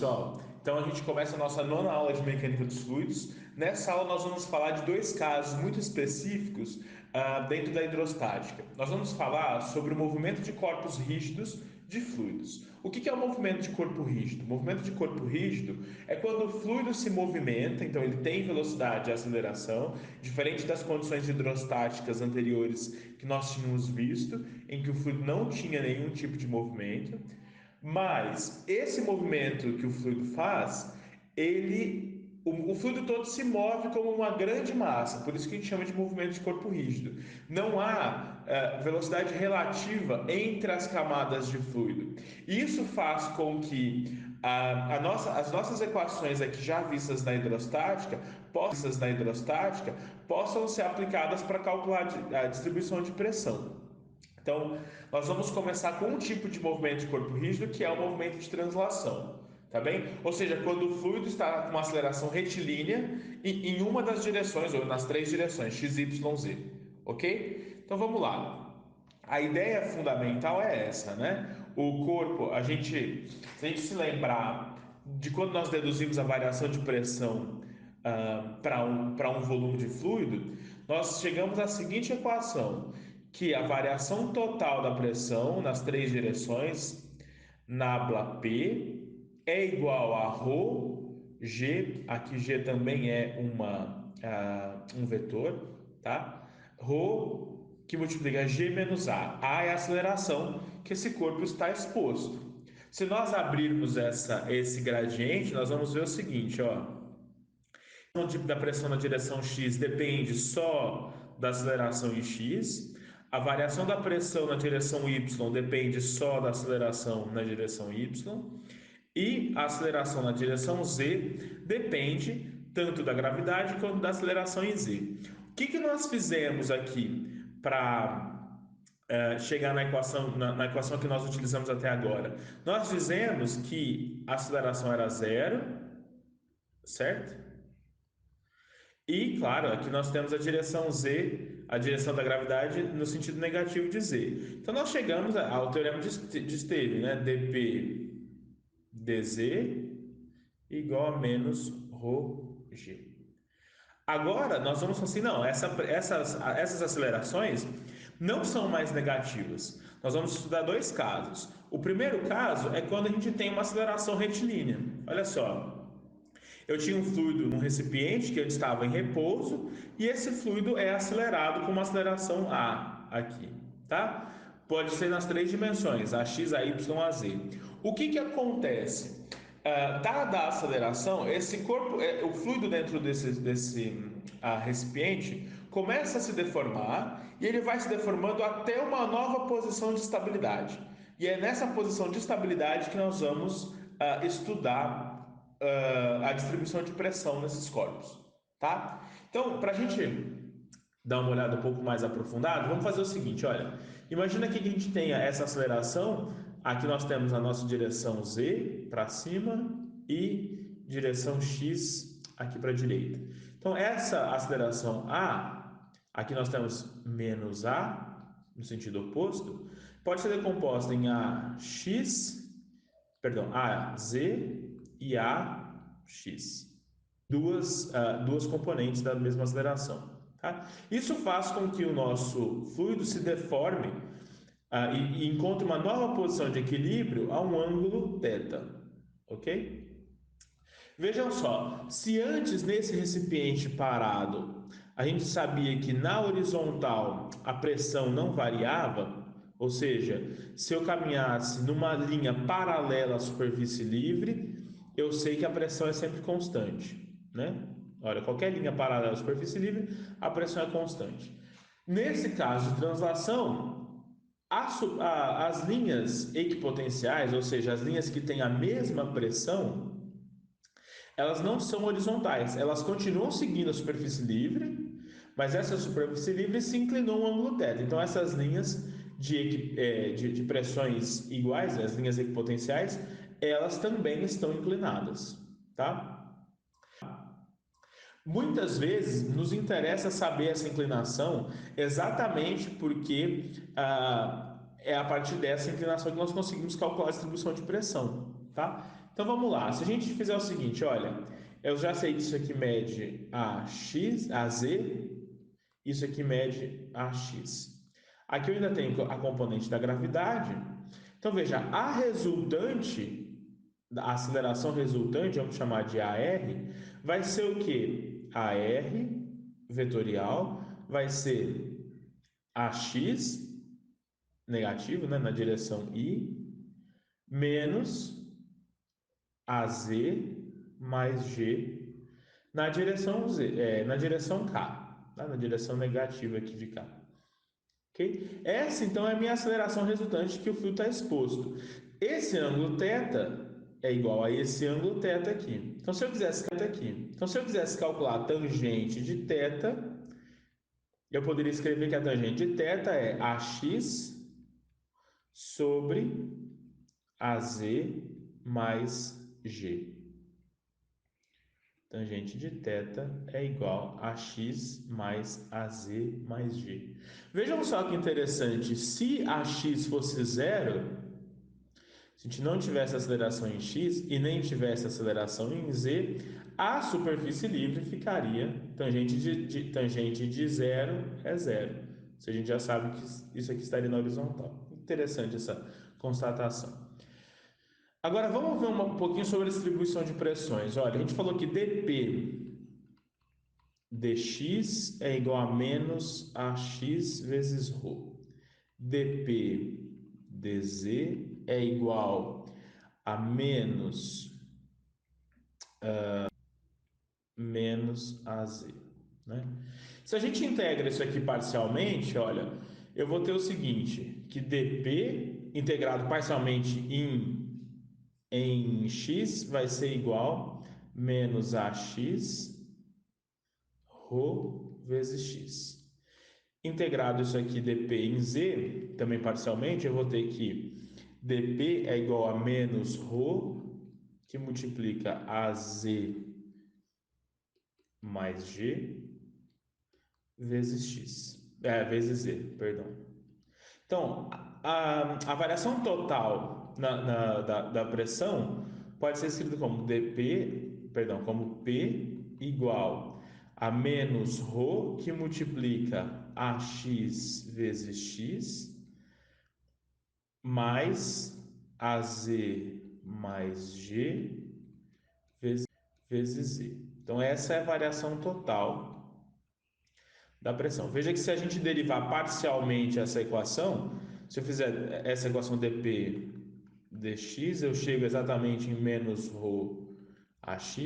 pessoal? Então a gente começa a nossa nona aula de mecânica dos fluidos. Nessa aula nós vamos falar de dois casos muito específicos dentro da hidrostática. Nós vamos falar sobre o movimento de corpos rígidos de fluidos. O que é o movimento de corpo rígido? O movimento de corpo rígido é quando o fluido se movimenta, então ele tem velocidade e aceleração, diferente das condições hidrostáticas anteriores que nós tínhamos visto, em que o fluido não tinha nenhum tipo de movimento. Mas esse movimento que o fluido faz, o fluido todo se move como uma grande massa, por isso que a gente chama de movimento de corpo rígido. Não há velocidade relativa entre as camadas de fluido. Isso faz com que as nossas equações aqui já vistas na hidrostática possam ser aplicadas para calcular a distribuição de pressão. Então, nós vamos começar com um tipo de movimento de corpo rígido, que é o movimento de translação, tá bem? Ou seja, quando o fluido está com uma aceleração retilínea em uma das direções, ou nas três direções, x, y, z, ok? Então, vamos lá. A ideia fundamental é essa, né? O corpo, se a gente se lembrar de quando nós deduzimos a variação de pressão para um volume de fluido, nós chegamos à seguinte equação, que a variação total da pressão nas três direções, nabla P, é igual a ρ, G, aqui G também é um vetor, tá? Rho que multiplica G menos A. A é a aceleração que esse corpo está exposto. Se nós abrirmos esse gradiente, nós vamos ver o seguinte, ó, da pressão na direção x depende só da aceleração em x, a variação da pressão na direção y depende só da aceleração na direção y, e a aceleração na direção z depende tanto da gravidade quanto da aceleração em z. O que nós fizemos aqui para chegar na equação que nós utilizamos até agora? Nós dizemos que a aceleração era zero, certo? E, claro, aqui nós temos a direção z, a direção da gravidade no sentido negativo de z. Então, nós chegamos ao teorema de Stevens, né? dp dz igual a menos ρg. Agora, nós vamos assim, não, essas acelerações não são mais negativas. Nós vamos estudar dois casos. O primeiro caso é quando a gente tem uma aceleração retilínea. Olha só, eu tinha um fluido num recipiente que eu estava em repouso e esse fluido é acelerado com uma aceleração A aqui, tá? Pode ser nas três dimensões, AX, AY, AZ. O que acontece? Dada a aceleração, esse corpo, o fluido dentro desse recipiente começa a se deformar e ele vai se deformando até uma nova posição de estabilidade. E é nessa posição de estabilidade que nós vamos estudar a distribuição de pressão nesses corpos, tá? Então, para a gente dar uma olhada um pouco mais aprofundada, vamos fazer o seguinte, olha, imagina que a gente tenha essa aceleração, aqui nós temos a nossa direção z para cima e direção x aqui para a direita. Então, essa aceleração a, aqui nós temos menos a, no sentido oposto, pode ser decomposta em AZ e AX. Duas componentes da mesma aceleração. Tá? Isso faz com que o nosso fluido se deforme e encontre uma nova posição de equilíbrio a um ângulo θ. Ok? Vejam só, se antes nesse recipiente parado a gente sabia que na horizontal a pressão não variava, ou seja, se eu caminhasse numa linha paralela à superfície livre, eu sei que a pressão é sempre constante, né? Olha, qualquer linha paralela à superfície livre, a pressão é constante. Nesse caso de translação, as linhas equipotenciais, ou seja, as linhas que têm a mesma pressão, elas não são horizontais, elas continuam seguindo a superfície livre, mas essa superfície livre se inclinou um ângulo θ. Então, essas linhas de pressões iguais, as linhas equipotenciais, elas também estão inclinadas, tá? Muitas vezes nos interessa saber essa inclinação exatamente porque é a partir dessa inclinação que nós conseguimos calcular a distribuição de pressão, tá? Então vamos lá. Se a gente fizer o seguinte, olha, eu já sei que isso aqui mede a x, a z, isso aqui mede a x. Aqui eu ainda tenho a componente da gravidade. Então veja, a resultante, a aceleração resultante, vamos chamar de AR, vai ser o quê? AR vetorial vai ser AX negativo, né, na direção I, menos AZ mais G na direção Z, na direção K, tá? Na direção negativa aqui de K. Ok? Essa então é a minha aceleração resultante que o fio está exposto. Esse ângulo θ é igual a esse ângulo θ aqui. Então, se eu quisesse calcular a tangente de θ, eu poderia escrever que a tangente de θ é AX sobre AZ mais G. Tangente de θ é igual a x mais az mais g. Vejam só que interessante, se ax fosse zero, se a gente não tivesse aceleração em x e nem tivesse aceleração em z, a superfície livre ficaria tangente de zero é zero. Se a gente já sabe que isso aqui estaria na horizontal. Interessante essa constatação. Agora vamos ver um pouquinho sobre a distribuição de pressões. Olha, a gente falou que dp dx é igual a menos ax vezes ρ. dp dz é igual a menos az, né? Se a gente integra isso aqui parcialmente, olha, eu vou ter o seguinte, que dp integrado parcialmente em x vai ser igual menos ax ρ vezes x. Integrado isso aqui dp em z, também parcialmente, eu vou ter que dp é igual a menos ρ, que multiplica az mais g, vezes x. Vezes z, perdão. Então, a variação total da pressão pode ser escrita como dp, perdão, como P igual a menos ρ, que multiplica ax vezes x, mais az mais g vezes z. Então, essa é a variação total da pressão. Veja que se a gente derivar parcialmente essa equação, se eu fizer essa equação dp dx, eu chego exatamente em menos ρ ax,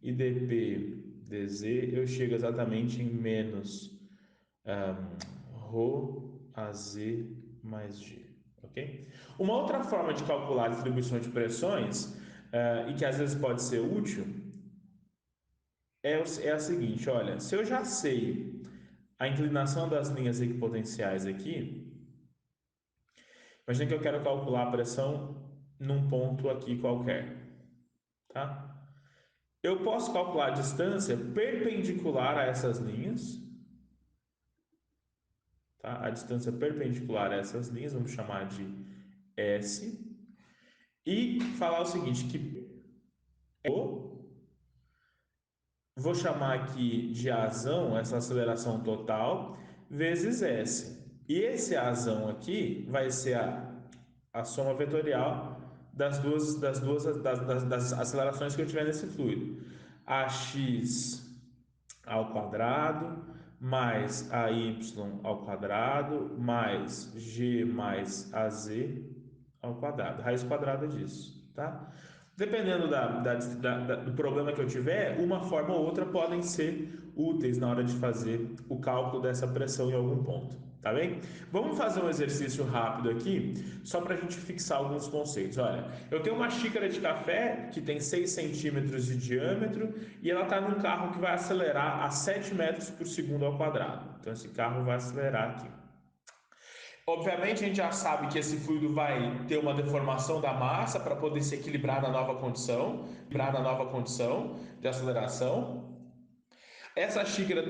e dp dz eu chego exatamente em menos ρ az mais g, ok? Uma outra forma de calcular a distribuição de pressões, e que às vezes pode ser útil, é a seguinte, olha, se eu já sei a inclinação das linhas equipotenciais aqui, imagina que eu quero calcular a pressão num ponto aqui qualquer, tá? Eu posso calcular a distância perpendicular a essas linhas, tá? A distância perpendicular a essas linhas, vamos chamar de S, e falar o seguinte, que vou chamar aqui de azão, essa aceleração total, vezes S. E esse azão aqui vai ser a soma vetorial das acelerações que eu tiver nesse fluido. AX ao quadrado mais AY ao quadrado mais G mais AZ ao quadrado, raiz quadrada disso, tá? Dependendo do problema que eu tiver, uma forma ou outra podem ser úteis na hora de fazer o cálculo dessa pressão em algum ponto, tá bem? Vamos fazer um exercício rápido aqui, só para a gente fixar alguns conceitos. Olha, eu tenho uma xícara de café que tem 6 centímetros de diâmetro e ela está num carro que vai acelerar a 7 metros por segundo ao quadrado. Então, esse carro vai acelerar aqui. Obviamente, a gente já sabe que esse fluido vai ter uma deformação da massa para poder se equilibrar na nova condição de aceleração. Essa xícara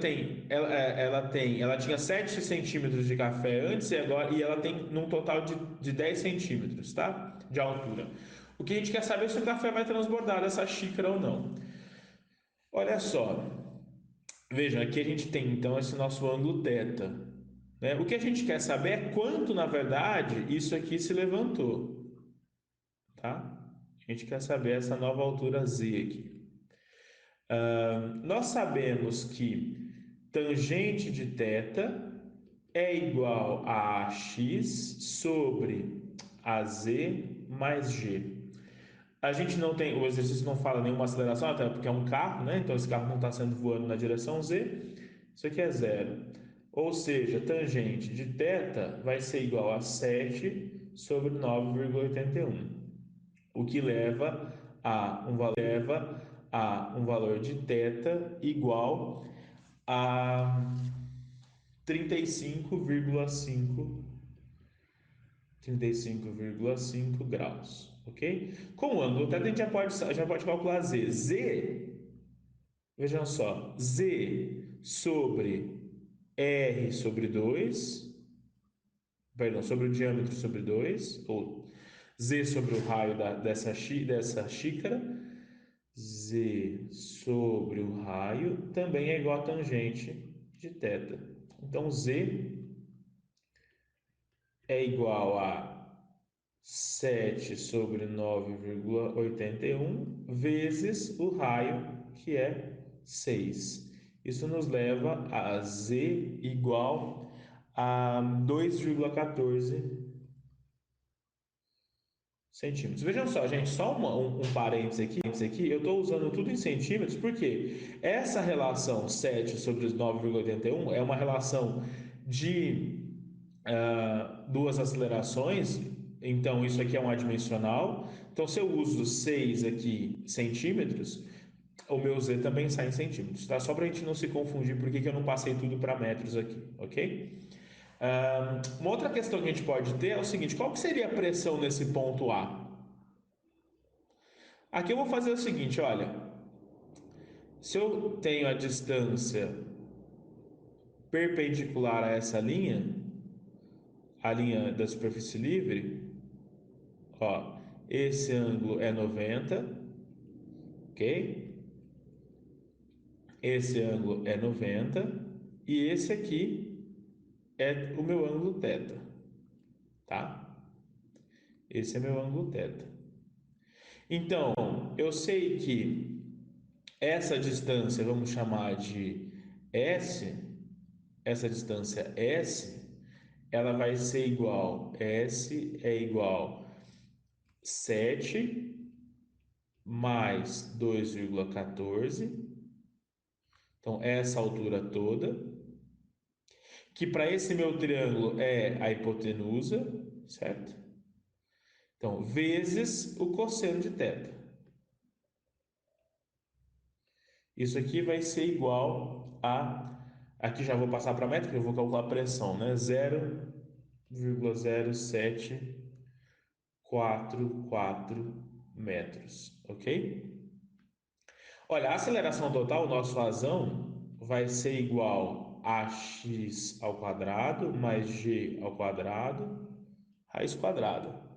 ela tinha 7 centímetros de café antes e agora, e ela tem num total de 10 centímetros, tá? De altura. O que a gente quer saber é se o café vai transbordar dessa xícara ou não. Olha só, veja, aqui a gente tem então esse nosso ângulo θ, né? O que a gente quer saber é quanto, na verdade, isso aqui se levantou, tá? A gente quer saber essa nova altura z aqui. Nós sabemos que tangente de θ é igual a x sobre AZ mais g. A gente não tem, o exercício não fala nenhuma aceleração, até porque é um carro, né? Então esse carro não está sendo voando na direção z. Isso aqui é zero. Ou seja, tangente de θ vai ser igual a 7 sobre 9,81, o que leva a um valor de θ igual a 35,5 35,5 graus, ok? Com o ângulo θ a gente já pode calcular z. Vejam só, z sobre r sobre 2, perdão, sobre o diâmetro sobre 2, ou z sobre o raio dessa xícara, z sobre o raio também é igual a tangente de θ. Então, z é igual a 7 sobre 9,81 vezes o raio, que é 6. Isso nos leva a z igual a 2,14 centímetros. Vejam só, gente, só um parênteses aqui. Eu estou usando tudo em centímetros porque essa relação 7 sobre os 9,81 é uma relação de duas acelerações, então isso aqui é um adimensional. Então, se eu uso 6 aqui centímetros, o meu z também sai em centímetros, tá? Só para a gente não se confundir, porque que eu não passei tudo para metros aqui, ok? Uma outra questão que a gente pode ter é o seguinte: qual que seria a pressão nesse ponto A? Aqui eu vou fazer o seguinte, olha, se eu tenho a distância perpendicular a essa linha, a linha da superfície livre, ó, esse ângulo é 90, ok? Esse ângulo é 90 e esse aqui é o meu ângulo θ, tá? Esse é meu ângulo θ. Então, eu sei que essa distância, vamos chamar de S, essa distância S, ela vai ser igual, S é igual 7 mais 2,14, então essa altura toda, que para esse meu triângulo é a hipotenusa, certo? Então, vezes o cosseno de θ. Isso aqui vai ser igual a, aqui já vou passar para a métrica, eu vou calcular a pressão, né? 0,0744 metros, ok? Olha, a aceleração total, o nosso vazão, vai ser igual a x ao quadrado mais g ao quadrado, raiz quadrada.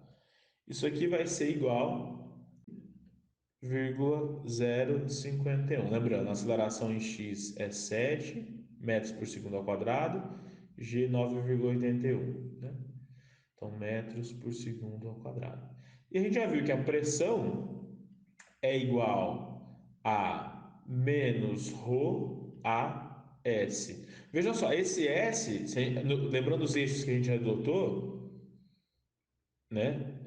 Isso aqui vai ser igual a 0,051. Lembrando, a aceleração em x é 7 metros por segundo ao quadrado, g 9,81, né? Então, metros por segundo ao quadrado. E a gente já viu que a pressão é igual a menos ρ a S. Veja só, esse S, lembrando os eixos que a gente adotou, né?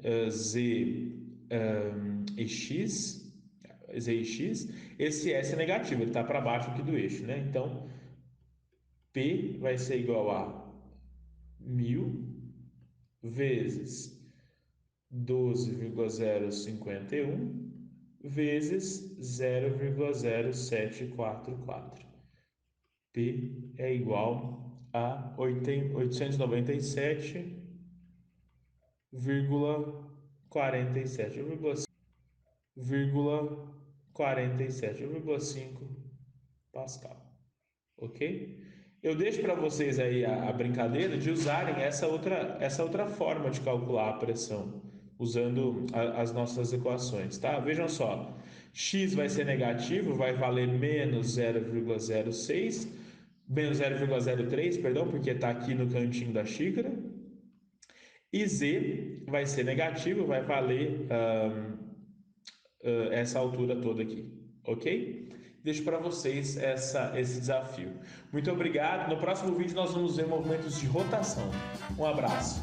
E x, Z e x, esse S é negativo, ele está para baixo aqui do eixo, né? Então, P vai ser igual a 1000 vezes 12,051 vezes 0,0744. P é igual a 897,47, 0,47,5 Pascal, ok? Eu deixo para vocês aí a brincadeira de usarem essa outra forma de calcular a pressão, usando as nossas equações, tá? Vejam só, x vai ser negativo, vai valer menos 0,06, menos 0,03, perdão, porque está aqui no cantinho da xícara, e z vai ser negativo, vai valer essa altura toda aqui, ok? Deixo para vocês esse desafio. Muito obrigado. No próximo vídeo nós vamos ver movimentos de rotação. Um abraço.